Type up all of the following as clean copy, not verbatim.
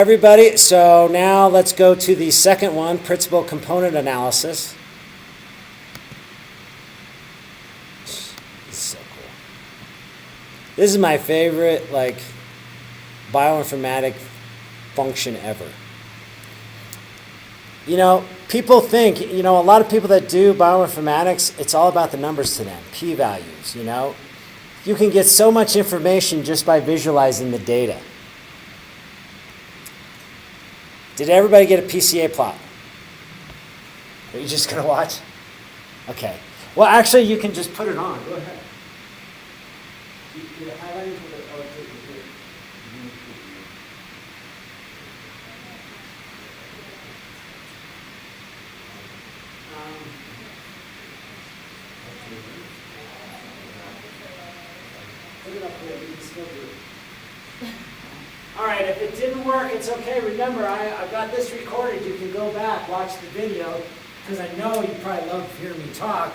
Everybody, so now let's go to the second one, principal component analysis. This is so cool. This is my favorite, bioinformatic function ever. People think, a lot of people that do bioinformatics, it's all about the numbers to them, p-values, You can get so much information just by visualizing the data. Did everybody get a Pca plot? Are you just going to watch? Okay. Well, actually, you can just put it on. Go ahead. You're highlighting for the... Put it up there. You can still do it. All right, if it didn't work, it's okay. Remember, I've got this recorded. You can go back, watch the video, because I know you probably love hearing me talk.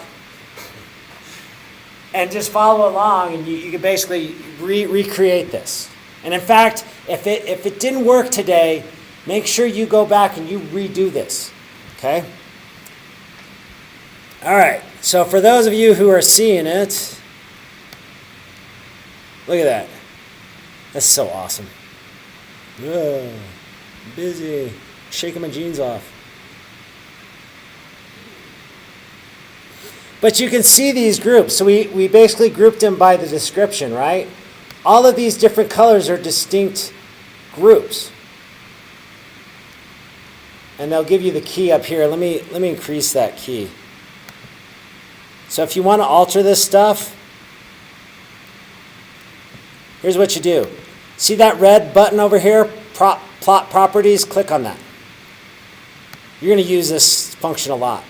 And just follow along, and you can basically recreate this. And in fact, if it didn't work today, make sure you go back and you redo this, okay? All right, so for those of you who are seeing it, look at that. That's so awesome. Whoa, busy, shaking my jeans off. But you can see these groups. So we basically grouped them by the description, right? All of these different colors are distinct groups. And they'll give you the key up here. Let me increase that key. So if you want to alter this stuff, here's what you do. See that red button over here, plot properties? Click on that. You're going to use this function a lot.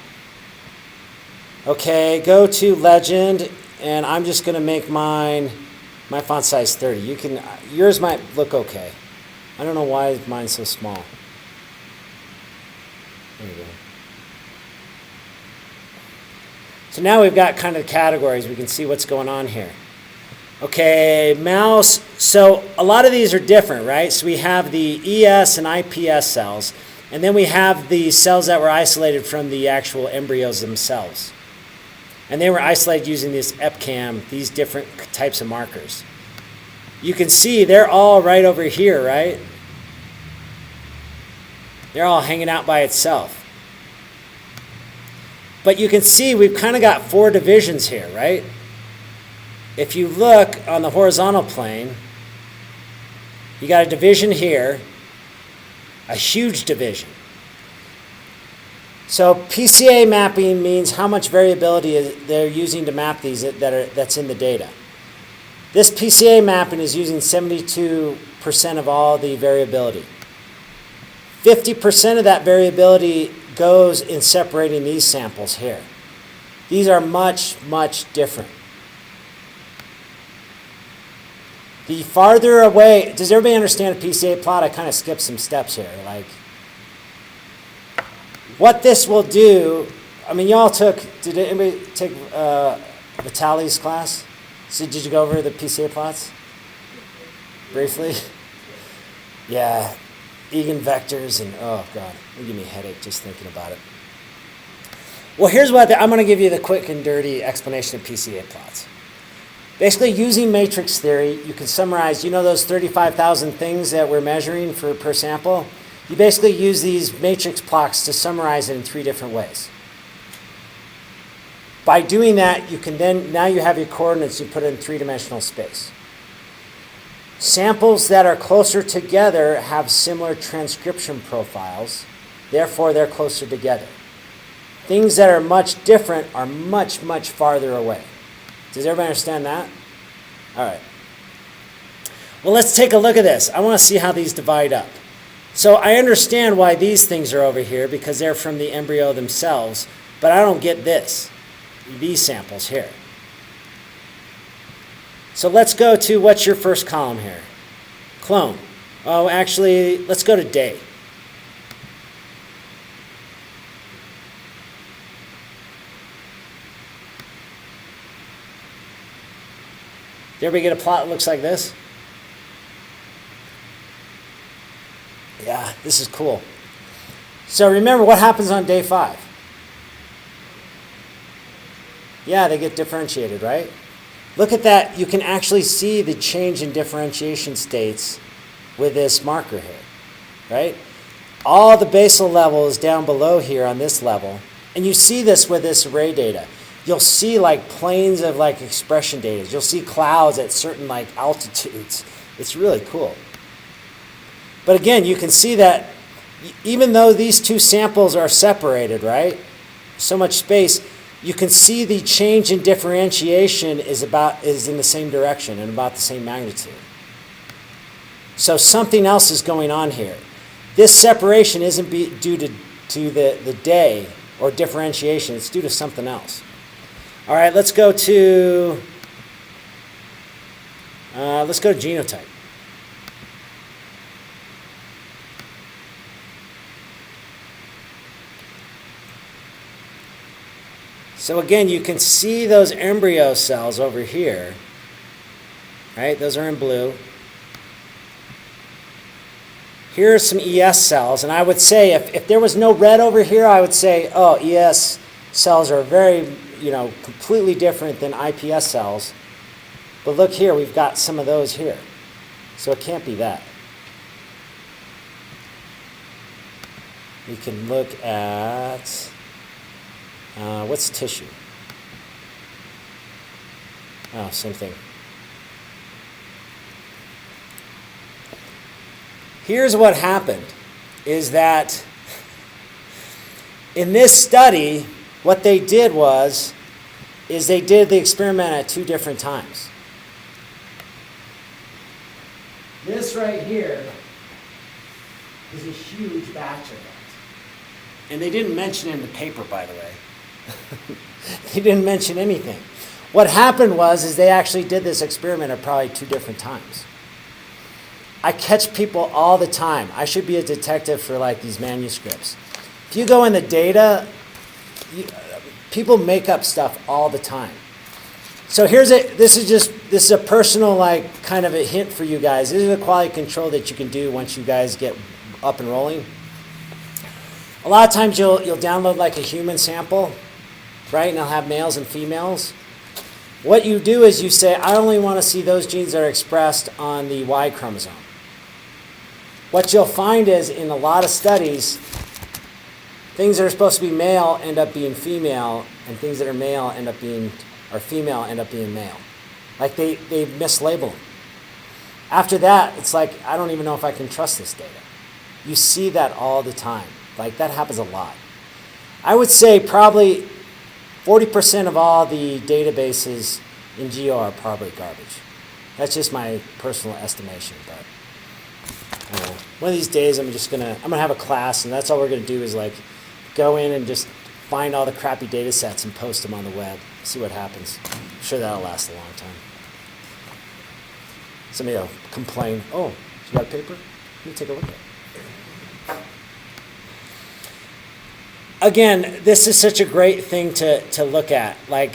Okay, go to legend, and I'm just going to make my font size 30. Yours might look okay. I don't know why mine's so small. There you go. So now we've got kind of categories. We can see what's going on here. Okay, mouse. So a lot of these are different, right? So we have the ES and IPS cells, and then we have the cells that were isolated from the actual embryos themselves. And they were isolated using this EpCAM, these different types of markers. You can see they're all right over here, right? They're all hanging out by itself. But you can see we've kind of got 4 divisions here, right? If you look on the horizontal plane, you got a division here, a huge division. So Pca mapping means how much variability they're using to map these that's in the data. This Pca mapping is using 72% of all the variability. 50% of that variability goes in separating these samples here. These are much, much different. The farther away, does everybody understand a Pca plot? I kind of skipped some steps here. What this will do, I mean, y'all did anybody take Vitaly's class? So did you go over the Pca plots? Briefly? Yeah, eigenvectors and, oh God, it'll give me a headache just thinking about it. Well, here's what, I'm going to give you the quick and dirty explanation of Pca plots. Basically, using matrix theory, you can summarize, those 35,000 things that we're measuring per sample? You basically use these matrix plots to summarize it in 3 different ways. By doing that, you can now you have your coordinates, you put it in 3-dimensional space. Samples that are closer together have similar transcription profiles, therefore they're closer together. Things that are much different are much, much farther away. Does everybody understand that? All right. Well, let's take a look at this. I want to see how these divide up. So I understand why these things are over here because they're from the embryo themselves, but I don't get these samples here. So let's go to, what's your first column here? Clone. Oh, actually, let's go to day. Did everybody get a plot that looks like this? Yeah, this is cool. So remember, what happens on day 5? Yeah, they get differentiated, right? Look at that. You can actually see the change in differentiation states with this marker here, right? All the basal level is down below here on this level. And you see this with this array data. You'll see like planes of like expression data. You'll see clouds at certain like altitudes. It's really cool. But again, you can see that even though these two samples are separated, right? So much space, you can see the change in differentiation is in the same direction and about the same magnitude. So something else is going on here. This separation isn't due to the day or differentiation. It's due to something else. All right, let's go to genotype. So again, you can see those embryo cells over here, right? Those are in blue. Here are some ES cells, and I would say if there was no red over here, I would say, oh, ES cells are very, completely different than IPS cells. But look here, we've got some of those here. So it can't be that. We can look at, what's tissue? Oh, same thing. Here's what happened, is that in this study, what they did is they did the experiment at 2 different times. This right here is a huge batch of it. And they didn't mention it in the paper, by the way. They didn't mention anything. What happened is they actually did this experiment at probably 2 different times. I catch people all the time. I should be a detective for like these manuscripts. If you go in the data, people make up stuff all the time. So this is a personal like kind of a hint for you guys. This is a quality control that you can do once you guys get up and rolling. A lot of times you'll download like a human sample, right? And it'll have males and females. What you do is you say, I only want to see those genes that are expressed on the Y chromosome. What you'll find is in a lot of studies, things that are supposed to be male end up being female, and things that are female end up being male. Like they mislabel them. After that, it's like, I don't even know if I can trust this data. You see that all the time. Like that happens a lot. I would say probably 40% of all the databases in Geo are probably garbage. That's just my personal estimation, but one of these days I'm gonna have a class, and that's all we're gonna do is like go in and just find all the crappy data sets and post them on the web. See what happens. I'm sure that'll last a long time. Somebody will complain, oh, you got a paper? Let me take a look at it. Again, this is such a great thing to look at. Like,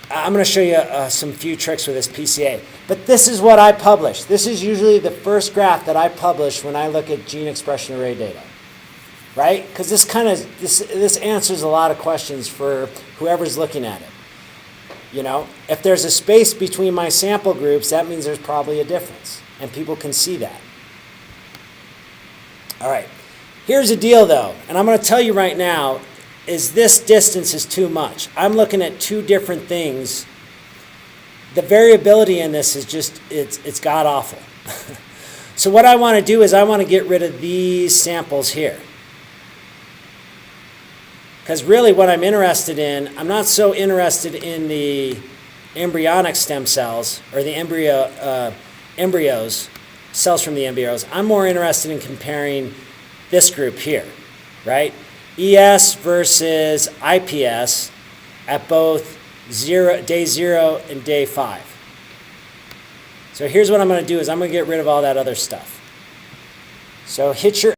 I'm going to show you some few tricks with this PCA. But this is what I publish. This is usually the first graph that I publish when I look at gene expression array data. Right? Because this answers a lot of questions for whoever's looking at it. If there's a space between my sample groups, that means there's probably a difference. And people can see that. All right. Here's the deal, though, and I'm going to tell you right now, is this distance is too much. I'm looking at 2 different things. The variability in this is just, it's god-awful. So what I want to do is I want to get rid of these samples here. Because really what I'm interested in, I'm not so interested in the embryonic stem cells or the embryos, cells from the embryos. I'm more interested in comparing this group here, right? ES versus IPS at both day 0 and day 5. So here's what I'm going to do is I'm going to get rid of all that other stuff. So hit your